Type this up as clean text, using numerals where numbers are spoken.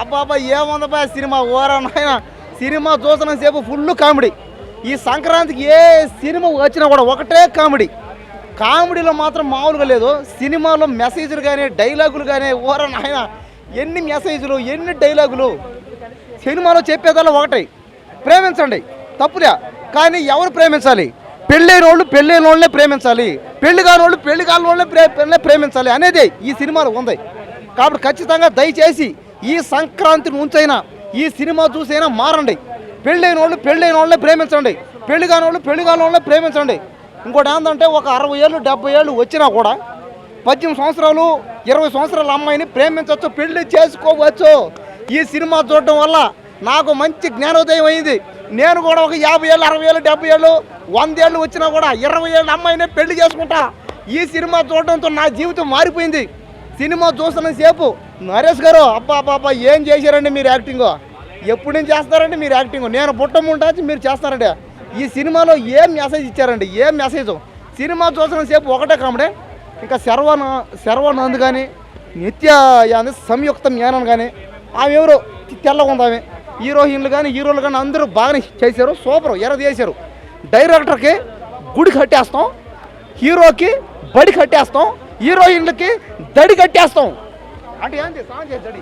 అబ్బాబా ఏముందబ్బా cinema ఓరా నాయన cinema చూసిన సేపు ఫుల్ కామెడీ. ఈ సంక్రాంతికి ఏ సినిమా వచ్చినా కూడా ఒకటే కామెడీ. కామెడీలో మాత్రం మామూలుగా లేదు. సినిమాలో మెసేజ్లు కానీ డైలాగులు కానీ ఓరా నాయన ఎన్ని మెసేజ్లు ఎన్ని డైలాగులు. సినిమాలో చెప్పేదల్లా ఒకటే, ప్రేమించండి తప్పులే, కానీ ఎవరు ప్రేమించాలి? పెళ్ళైన వాళ్ళనే ప్రేమించాలి, పెళ్లి కాని వాళ్ళనే ప్రేమించాలి అనేది ఈ సినిమాలో ఉంది. కాబట్టి ఖచ్చితంగా దయచేసి ఈ సంక్రాంతి నుంచైనా ఈ సినిమా చూసైనా మారండి. పెళ్ళైన వాళ్ళనే ప్రేమించండి, పెళ్లి కాని వాళ్ళనే ప్రేమించండి. ఇంకోటి ఏంటంటే ఒక 60 ఏళ్ళు 70 ఏళ్ళు వచ్చినా కూడా 18 సంవత్సరాలు 20 సంవత్సరాల అమ్మాయిని ప్రేమించవచ్చు, పెళ్లి చేసుకోవచ్చు. ఈ సినిమా చూడటం వల్ల నాకు మంచి జ్ఞానోదయం అయింది. నేను కూడా ఒక 50 ఏళ్ళు 60 ఏళ్ళు 70 ఏళ్ళు 100 ఏళ్ళు వచ్చినా కూడా 20 ఏళ్ళ అమ్మాయినే పెళ్లి చేసుకుంటా. ఈ సినిమా చూడటంతో నా జీవితం మారిపోయింది. సినిమా చూస్తున్న సేపు నరేష్ గారు అబ్బా ఏం చేశారండి మీరు యాక్టింగ్, ఎప్పుడు నుంచి చేస్తారండి మీరు యాక్టింగ్, నేను బుట్టముంటాచి మీరు చేస్తారండి. ఈ సినిమాలో ఏం మెసేజ్ ఇచ్చారండి, ఏం మెసేజ్. సినిమా చూసిన సేపు ఒకటే కామెడీ. ఇంకా శర్వానంద్ కానీ నిత్య సంయుక్త మేనన్ కానీ ఆమె ఎవరు తెల్లగా ఉంది ఆమె. హీరోయిన్లు కానీ అందరూ బాగానే చేశారు, సూపర్ ఎర్ర చేశారు. డైరెక్టర్కి గుడి కట్టేస్తాం, హీరోకి బడి కట్టేస్తాం, హీరోయిన్లకి దడి కట్టేస్తాం. అంటే ఏంటి సాంగ్ దడి